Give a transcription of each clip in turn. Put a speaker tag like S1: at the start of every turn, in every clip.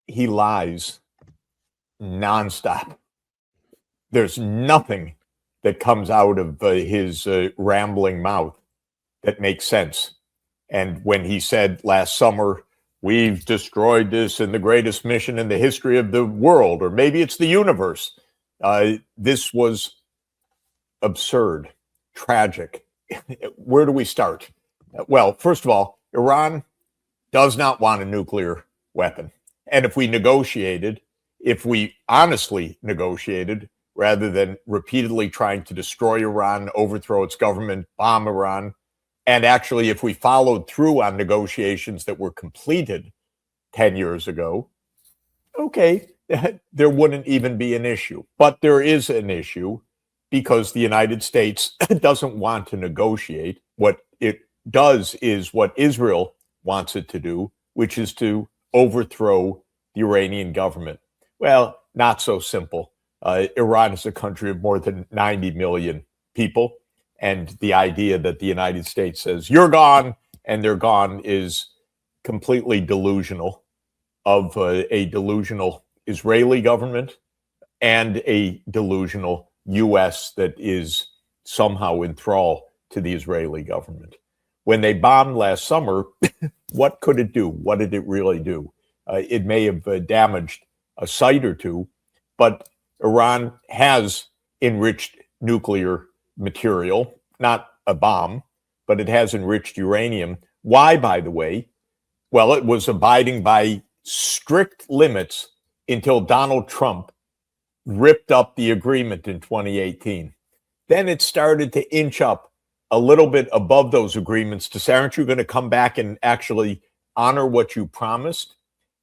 S1: he lies nonstop. There's nothing that comes out of his rambling mouth that makes sense. And when he said last summer, we've destroyed this in the greatest mission in the history of the world, or maybe it's the universe, this was absurd, tragic. Where do we start? Well, first of all, Iran does not want a nuclear weapon. And if we honestly negotiated, rather than repeatedly trying to destroy Iran, overthrow its government, bomb Iran, and actually if we followed through on negotiations that were completed 10 years ago, okay, there wouldn't even be an issue. But there is an issue because the United States doesn't want to negotiate. What it does is what Israel wants it to do, which is to overthrow the Iranian government. Well, not so simple. Iran is a country of more than 90 million people. And the idea that the United States says, you're gone, and they're gone is completely delusional of a delusional Israeli government and a delusional U.S. that is somehow in thrall to the Israeli government. When they bombed last summer, what could it do? What did it really do? It may have damaged a site or two, but Iran has enriched nuclear material, not a bomb, but it has enriched uranium. Why, by the way? Well, it was abiding by strict limits until Donald Trump ripped up the agreement in 2018. Then it started to inch up a little bit above those agreements to say, aren't you going to come back and actually honor what you promised?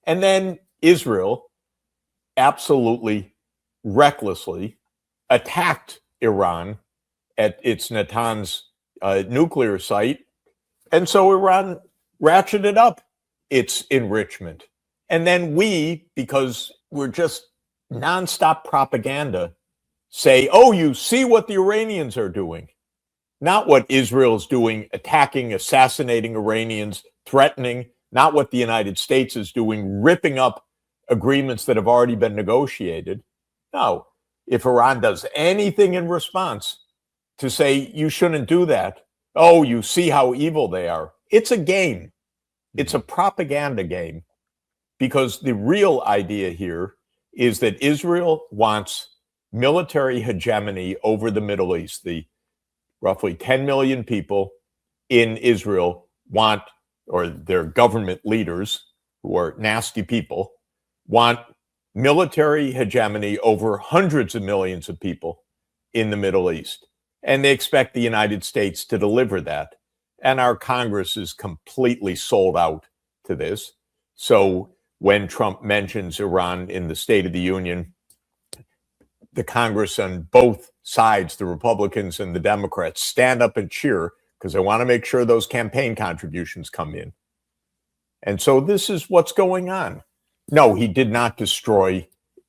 S1: And then Israel absolutely recklessly attacked Iran at its Natanz nuclear site. And so Iran ratcheted up its enrichment. And then we, because we're just nonstop propaganda, say, oh, you see what the Iranians are doing. Not what Israel's doing, attacking, assassinating Iranians, threatening, not what the United States is doing, ripping up agreements that have already been negotiated. No, if Iran does anything in response to say, you shouldn't do that, oh, you see how evil they are. It's a game. It's a propaganda game, because the real idea here is that Israel wants military hegemony over the Middle East. The roughly 10 million people in Israel want, or their government leaders, who are nasty people, want military hegemony over hundreds of millions of people in the Middle East. And they expect the United States to deliver that. And our Congress is completely sold out to this. So when Trump mentions Iran in the State of the Union, the Congress on both sides, the Republicans and the Democrats, stand up and cheer because they want to make sure those campaign contributions come in. And so this is what's going on. No, he did not destroy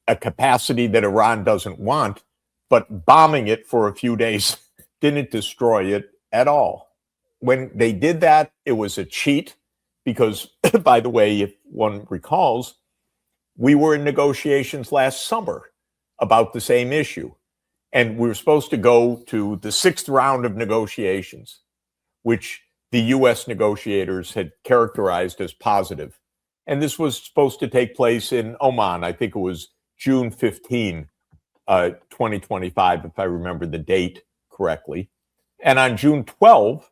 S1: a capacity that Iran doesn't want, but bombing it for a few days didn't destroy it at all. When they did that, it was a cheat because, by the way, if one recalls, we were in negotiations last summer about the same issue. And we were supposed to go to the 6th round of negotiations, which the U.S. negotiators had characterized as positive. And this was supposed to take place in Oman. I think it was June 15, 2025, if I remember the date correctly. And on June 12,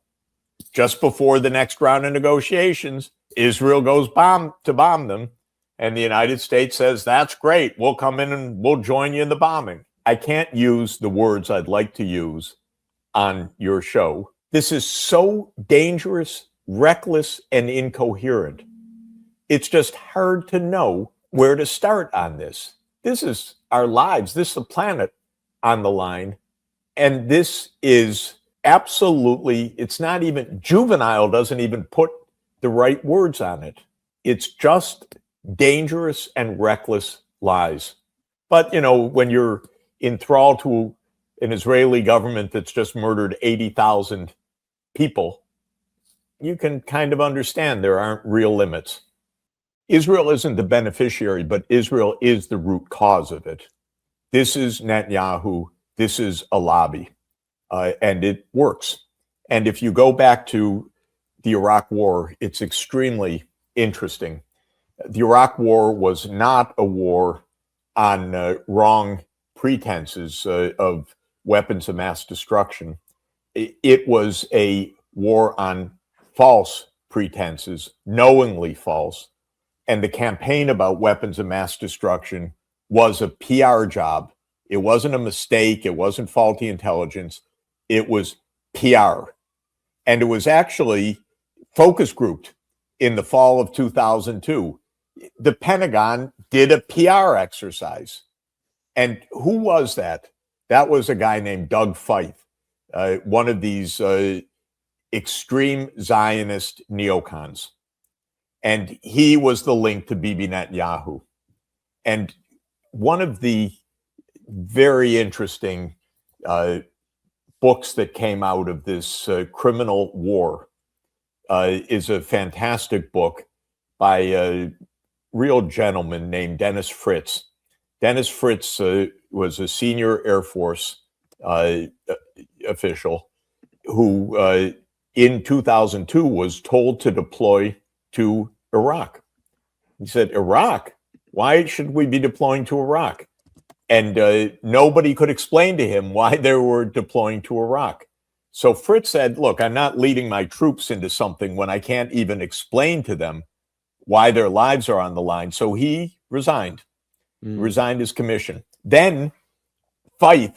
S1: just before the next round of negotiations, Israel goes to bomb them. And the United States says, that's great. We'll come in and we'll join you in the bombing. I can't use the words I'd like to use on your show. This is so dangerous, reckless, and incoherent. It's just hard to know where to start on this. This is our lives. This is the planet on the line. And this is absolutely, it's not even, juvenile doesn't even put the right words on it. It's just dangerous and reckless lies. But, you know, when you're enthralled to an Israeli government that's just murdered 80,000 people, you can kind of understand there aren't real limits. Israel isn't the beneficiary, but Israel is the root cause of it. This is Netanyahu. This is a lobby, and it works. And if you go back to the Iraq War, it's extremely interesting. The Iraq War was not a war on wrong pretenses of weapons of mass destruction. It was a war on false pretenses, knowingly false. And the campaign about weapons of mass destruction was a PR job. It wasn't a mistake. It wasn't faulty intelligence. It was PR. And it was actually focus grouped in the fall of 2002. The Pentagon did a PR exercise. And who was that? That was a guy named Doug Feith, one of these extreme Zionist neocons. And he was the link to Bibi Netanyahu. And one of the very interesting books that came out of this criminal war is a fantastic book by a real gentleman named Dennis Fritz. Dennis Fritz was a senior Air Force official who in 2002 was told to deploy to Iraq. He said, Iraq? Why should we be deploying to Iraq? And nobody could explain to him why they were deploying to Iraq. So Fritz said, look, I'm not leading my troops into something when I can't even explain to them why their lives are on the line. So he resigned, resigned his commission. Then Feith,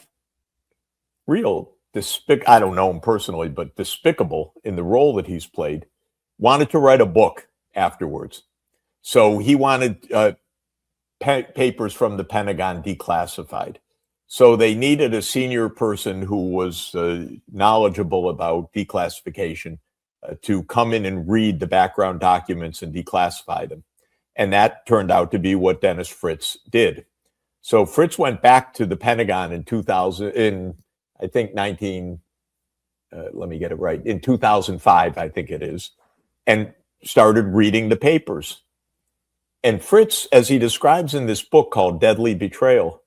S1: I don't know him personally, but despicable in the role that he's played, wanted to write a book afterwards. So he wanted papers from the Pentagon declassified. So they needed a senior person who was knowledgeable about declassification to come in and read the background documents and declassify them. And that turned out to be what Dennis Fritz did. So Fritz went back to the Pentagon in 2005, I think it is, and started reading the papers. And Fritz, as he describes in this book called Deadly Betrayal,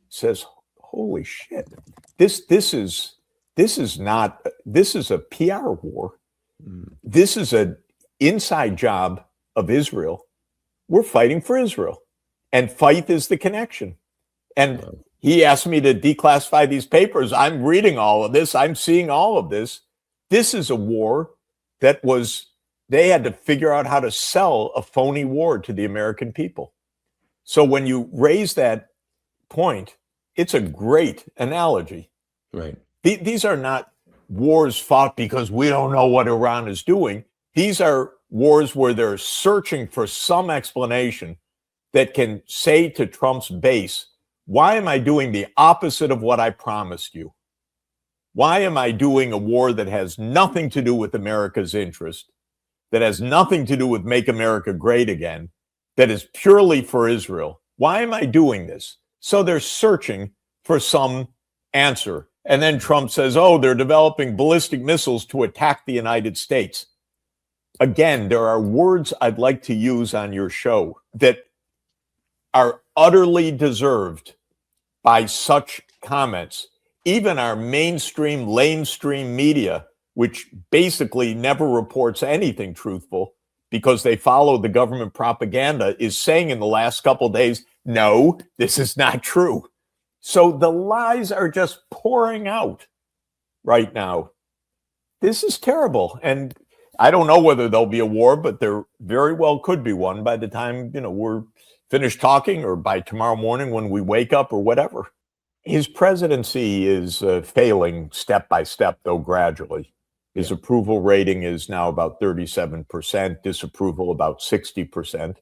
S1: says, holy shit, this is a PR war. This is an inside job of Israel. We're fighting for Israel. And Feith is the connection. And he asked me to declassify these papers. I'm reading all of this. I'm seeing all of this. This is a war that they had to figure out how to sell a phony war to the American people. So when you raise that point, it's a great analogy.
S2: Right.
S1: These are not wars fought because we don't know what Iran is doing. These are wars where they're searching for some explanation that can say to Trump's base, why am I doing the opposite of what I promised you? Why am I doing a war that has nothing to do with America's interest, that has nothing to do with Make America Great Again, that is purely for Israel? Why am I doing this? So they're searching for some answer. And then Trump says, oh, they're developing ballistic missiles to attack the United States. Again, there are words I'd like to use on your show that are utterly deserved by such comments. Even our mainstream, lamestream media, which basically never reports anything truthful because they follow the government propaganda, is saying in the last couple of days, no, this is not true. So the lies are just pouring out right now. This is terrible. And I don't know whether there'll be a war, but there very well could be one by the time, we're finished talking, or by tomorrow morning when we wake up, or whatever. His presidency is failing step by step, though gradually. His approval rating is now about 37%, disapproval about 60%.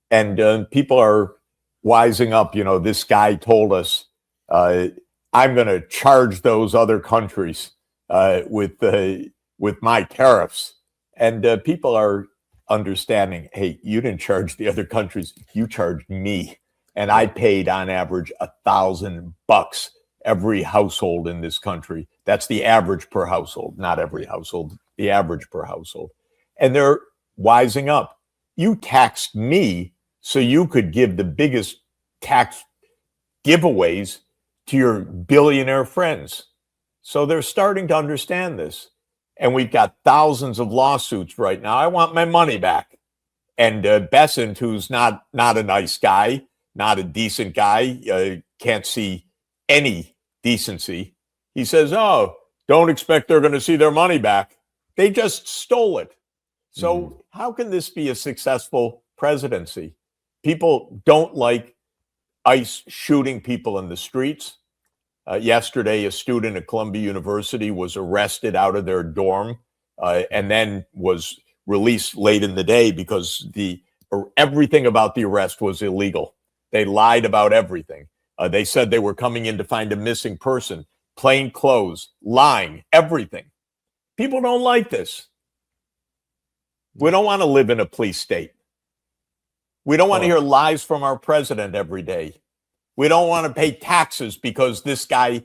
S1: And people are wising up. This guy told us, I'm going to charge those other countries with my tariffs. And people are understanding, hey, you didn't charge the other countries, you charged me. And I paid on average $1,000 every household in this country. That's the average per household, not every household, the average per household. And they're wising up. you taxed me so you could give the biggest tax giveaways to your billionaire friends. So they're starting to understand this. And we've got thousands of lawsuits right now. I want my money back. And Bessent, who's not a nice guy, not a decent guy, can't see any decency. He says, oh, don't expect they're going to see their money back. They just stole it. So how can this be a successful presidency? People don't like ICE shooting people in the streets. Yesterday, a student at Columbia University was arrested out of their dorm and then was released late in the day because everything about the arrest was illegal. They lied about everything. They said they were coming in to find a missing person, plain clothes, lying, everything. People don't like this. We don't want to live in a police state. We don't want to hear lies from our president every day. We don't want to pay taxes because this guy,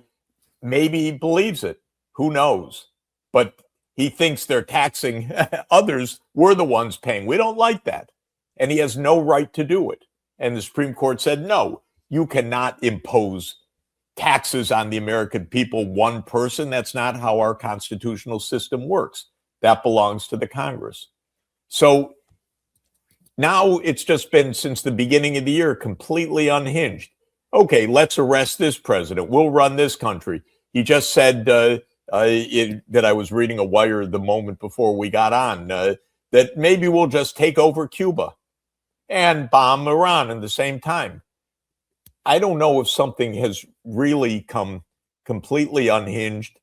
S1: maybe he believes it. Who knows? But he thinks they're taxing others. We're the ones paying. We don't like that. And he has no right to do it. And the Supreme Court said, no, you cannot impose taxes on the American people, one person. That's not how our constitutional system works. That belongs to the Congress. So now it's just been, since the beginning of the year, completely unhinged. Okay, let's arrest this president. We'll run this country. He just said that I was reading a wire the moment before we got on, that maybe we'll just take over Cuba and bomb Iran at the same time. I don't know if something has really come completely unhinged,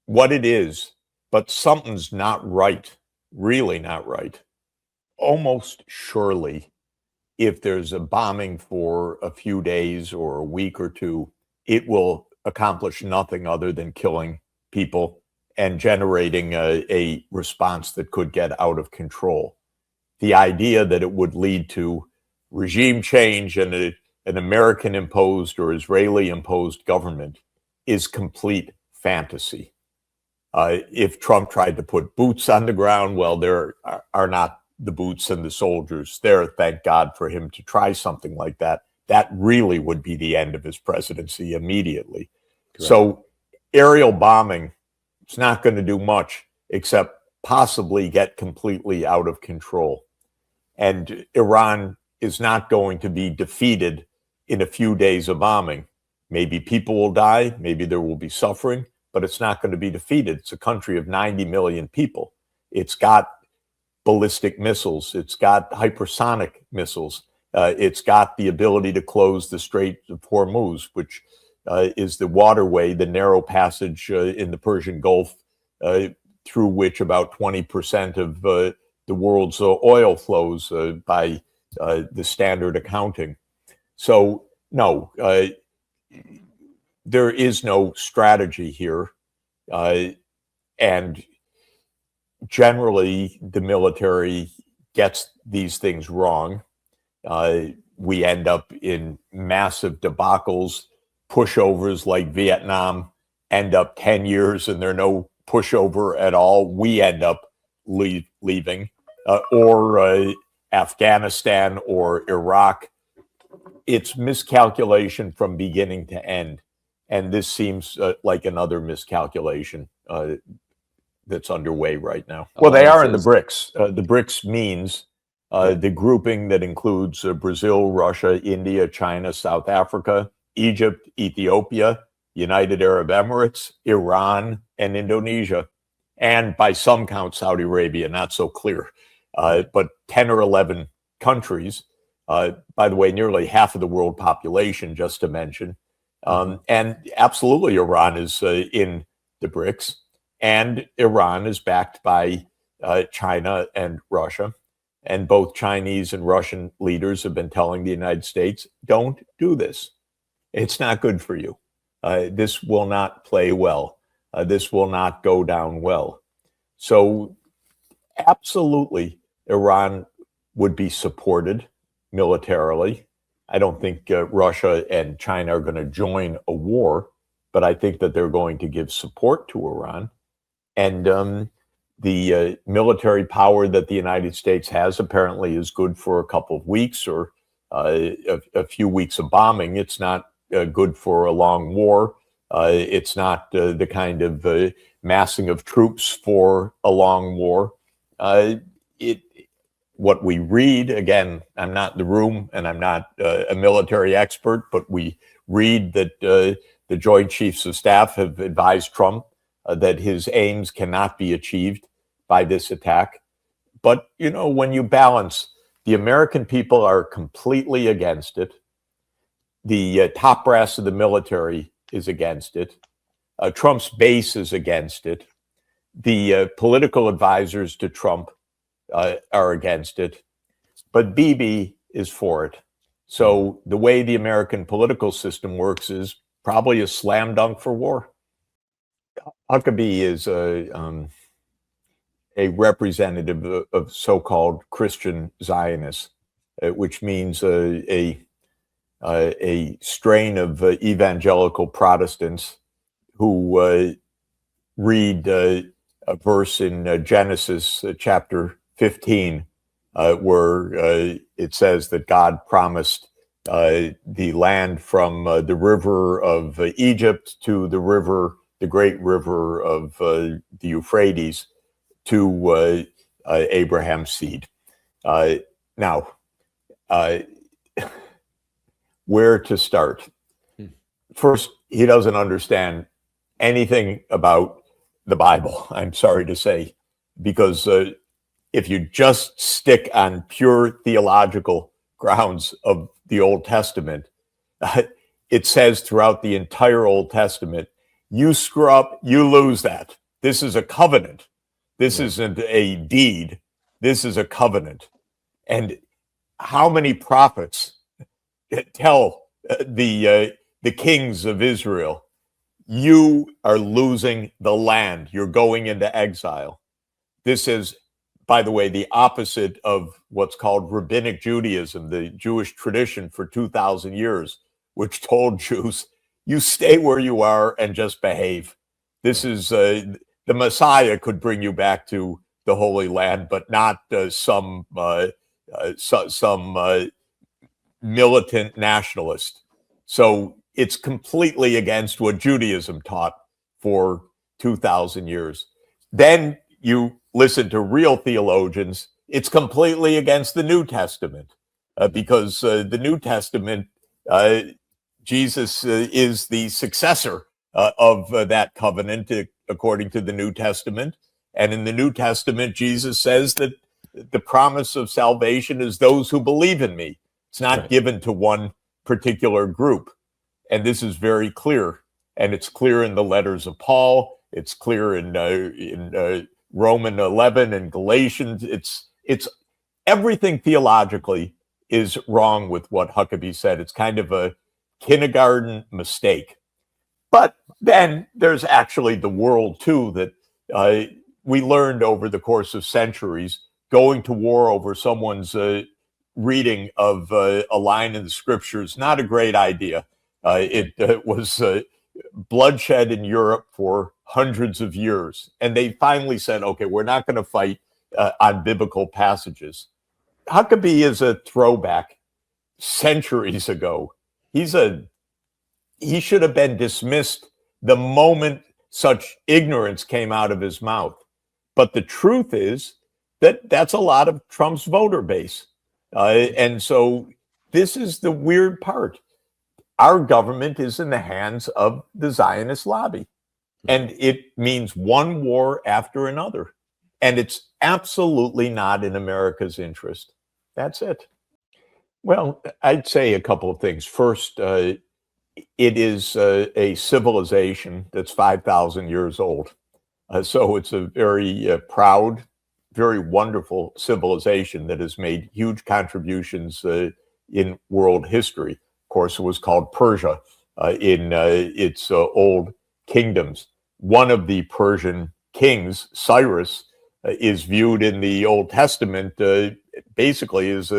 S1: what it is, but something's not right, really not right. Almost surely, if there's a bombing for a few days or a week or two, it will accomplish nothing other than killing people and generating a response that could get out of control. The idea that it would lead to regime change and an American-imposed or Israeli-imposed government is complete fantasy. If Trump tried to put boots on the ground, well, there are not the boots and the soldiers there. Thank God for him to try something like that. That really would be the end of his presidency immediately. Correct. So aerial bombing, it's not going to do much except possibly get completely out of control. And Iran is not going to be defeated in a few days of bombing. Maybe people will die, maybe there will be suffering, but it's not going to be defeated. It's a country of 90 million people. It's got ballistic missiles. It's got hypersonic missiles. It's got the ability to close the Strait of Hormuz, which is the waterway, the narrow passage in the Persian Gulf through which about 20% of the world's oil flows by the standard accounting. So, no, there is no strategy here. And generally, the military gets these things wrong. We end up in massive debacles, pushovers like Vietnam end up 10 years and there's no pushover at all. We end up leaving, or Afghanistan or Iraq. It's miscalculation from beginning to end. And this seems like another miscalculation that's underway right now. Well, they are in the BRICS. The BRICS means the grouping that includes Brazil, Russia, India, China, South Africa, Egypt, Ethiopia, United Arab Emirates, Iran, and Indonesia. And by some count, Saudi Arabia, not so clear. But 10 or 11 countries, by the way, nearly half of the world population, just to mention. And absolutely, Iran is in the BRICS. And Iran is backed by China and Russia. And both Chinese and Russian leaders have been telling the United States, don't do this. It's not good for you. This will not play well. This will not go down well. So absolutely, Iran would be supported militarily. I don't think Russia and China are going to join a war, but I think that they're going to give support to Iran. And The military power that the United States has apparently is good for a couple of weeks or a few weeks of bombing. It's not good for a long war. It's not the kind of massing of troops for a long war. What we read, again, I'm not in the room and I'm not a military expert, but we read that the Joint Chiefs of Staff have advised Trump that his aims cannot be achieved by this attack. But, you know, when you balance, the American people are completely against it. The top brass of the military is against it. Trump's base is against it. The political advisors to Trump are against it, but Bibi is for it. So the way the American political system works is probably a slam dunk for war. Huckabee is a representative of so-called Christian Zionists, which means a strain of evangelical Protestants who read a verse in Genesis chapter 15, where it says that God promised the land from the river of Egypt to the great river of the Euphrates to Abraham's seed. Now, where to start? First, he doesn't understand anything about the Bible, I'm sorry to say, because if you just stick on pure theological grounds of the Old Testament, it says throughout the entire Old Testament, you screw up, you lose that. This is a covenant. This isn't a deed. This is a covenant. And how many prophets tell the kings of Israel, you are losing the land. You're going into exile. This is, by the way, the opposite of what's called Rabbinic Judaism, the Jewish tradition for 2,000 years, which told Jews, you stay where you are and just behave. This is, the Messiah could bring you back to the Holy Land, but not some militant nationalist. So it's completely against what Judaism taught for 2,000 years. Then you listen to real theologians, it's completely against the New Testament because the New Testament, Jesus is the successor of that covenant according to the New Testament. And in the New Testament, Jesus says that the promise of salvation is those who believe in me. It's not given to one particular group. And this is very clear. And it's clear in the letters of Paul. It's clear in Roman 11 and Galatians. It's everything theologically is wrong with what Huckabee said. It's kind of a kindergarten mistake. But then there's actually the world too that we learned over the course of centuries. Going to war over someone's reading of a line in the scriptures, not a great idea. It was bloodshed in Europe for hundreds of years. And they finally said, okay, we're not going to fight on biblical passages. Huckabee is a throwback centuries ago. He should have been dismissed the moment such ignorance came out of his mouth. But the truth is that that's a lot of Trump's voter base. And so this is the weird part. Our government is in the hands of the Zionist lobby. And it means one war after another. And it's absolutely not in America's interest. That's it. Well, I'd say a couple of things. First, it is a civilization that's 5,000 years old. So it's a very proud, very wonderful civilization that has made huge contributions in world history. Of course, it was called Persia in its old kingdoms. One of the Persian kings, Cyrus, is viewed in the Old Testament basically as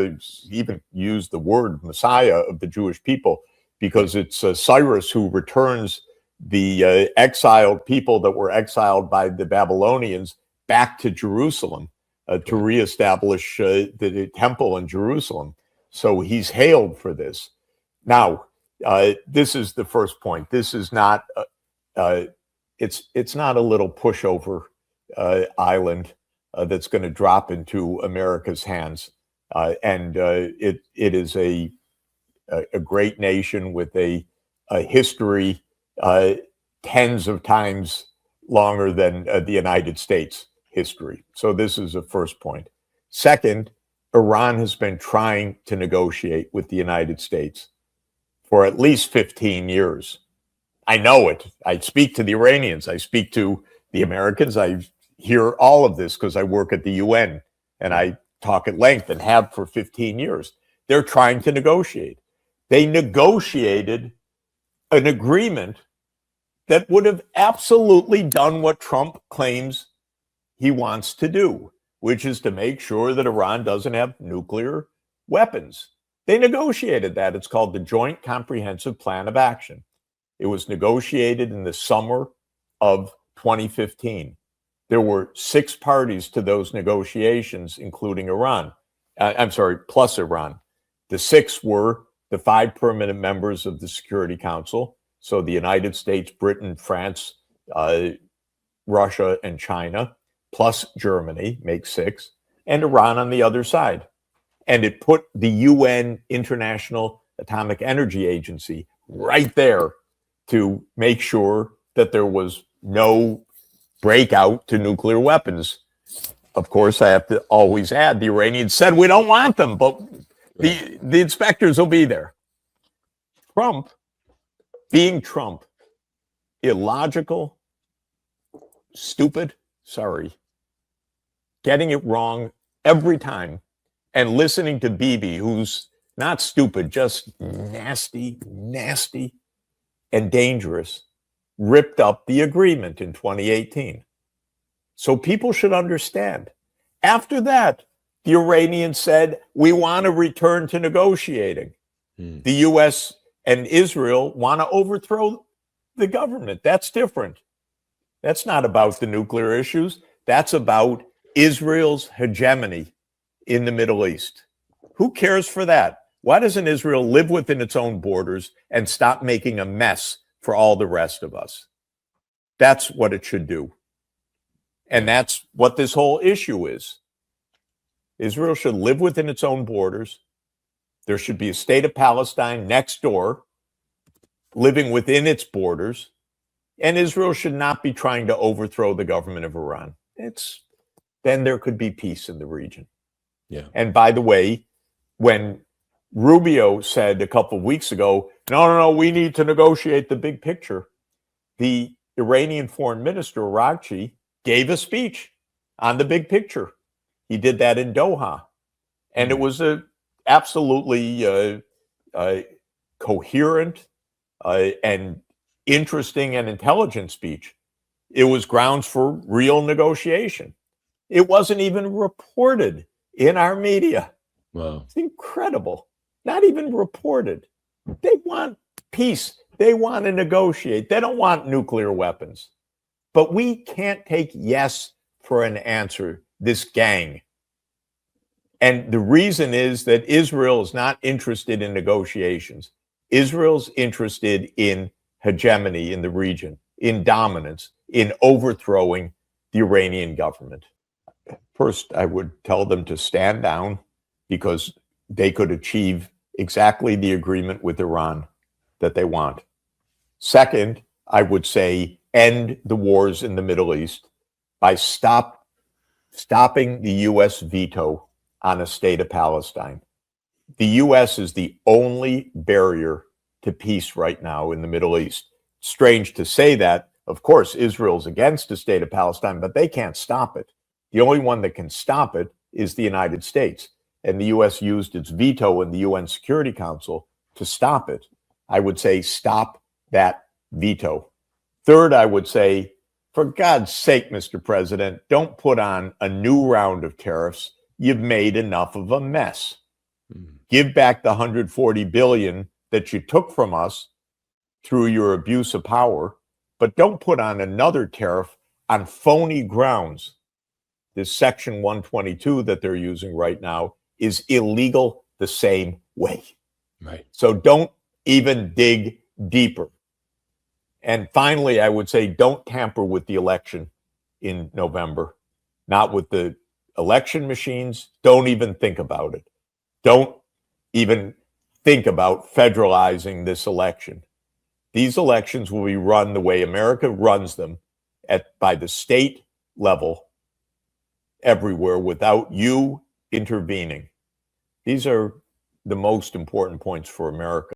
S1: even used the word Messiah of the Jewish people, because it's Cyrus who returns the exiled people that were exiled by the Babylonians back to Jerusalem to reestablish the temple in Jerusalem. So he's hailed for this. Now, this is the first point. This is not, it's not a little pushover island that's going to drop into America's hands. And it is a great nation with a history tens of times longer than the United States history. So this is the first point. Second, Iran has been trying to negotiate with the United States for at least 15 years. I know it. I speak to the Iranians. I speak to the Americans. I hear all of this because I work at the UN and I talk at length and have for 15 years. They're trying to negotiate. They negotiated an agreement that would have absolutely done what Trump claims he wants to do, which is to make sure that Iran doesn't have nuclear weapons. They negotiated that. It's called the Joint Comprehensive Plan of Action. It was negotiated in the summer of 2015. There were 6 parties to those negotiations, including Iran. Plus Iran. The 6 were the 5 permanent members of the Security Council. So the United States, Britain, France, Russia, and China, plus Germany, makes 6, and Iran on the other side. And it put the UN International Atomic Energy Agency right there to make sure that there was no breakout to nuclear weapons. Of course, I have to always add, the Iranians said, we don't want them, but the inspectors will be there. Trump, being Trump, illogical, stupid, getting it wrong every time, and listening to Bibi, who's not stupid, just nasty, and dangerous, ripped up the agreement in 2018. So people should understand. After that, the Iranians said, we want to return to negotiating. The U.S. and Israel want to overthrow the government. That's different. That's not about the nuclear issues. That's about Israel's hegemony in the Middle East. Who cares for that? Why doesn't Israel live within its own borders and stop making a mess for all the rest of us? That's what it should do. And that's what this whole issue is. Israel should live within its own borders. There should be a state of Palestine next door, living within its borders. And Israel should not be trying to overthrow the government of Iran. Then there could be peace in the region.
S2: Yeah.
S1: And by the way, when Rubio said a couple of weeks ago, no, we need to negotiate the big picture, the Iranian foreign minister, Araghchi, gave a speech on the big picture. He did that in Doha. And it was a absolutely coherent and interesting and intelligent speech. It was grounds for real negotiation. It wasn't even reported in our media.
S2: Wow.
S1: It's incredible. Not even reported. They want peace. They want to negotiate. They don't want nuclear weapons. But we can't take yes for an answer, this gang. And the reason is that Israel is not interested in negotiations. Israel's interested in hegemony in the region, in dominance, in overthrowing the Iranian government. First, I would tell them to stand down because they could achieve exactly the agreement with Iran that they want. Second, I would say end the wars in the Middle East by stopping the U.S. veto on a state of Palestine. The U.S. is the only barrier to peace right now in the Middle East. Strange to say that. Of course, Israel's against a state of Palestine, but they can't stop it. The only one that can stop it is the United States. And the U.S. used its veto in the UN Security Council to stop it. I would say stop that veto. Third, I would say, for God's sake, Mr. President, don't put on a new round of tariffs. You've made enough of a mess. Give back the $140 billion that you took from us through your abuse of power, but don't put on another tariff on phony grounds. this Section 122 that they're using right now is illegal the same way.
S2: Right.
S1: So don't even dig deeper. And finally, I would say don't tamper with the election in November, not with the election machines. Don't even think about it. Don't even think about federalizing this election. These elections will be run the way America runs them, by the state level everywhere, without you intervening. These are the most important points for America.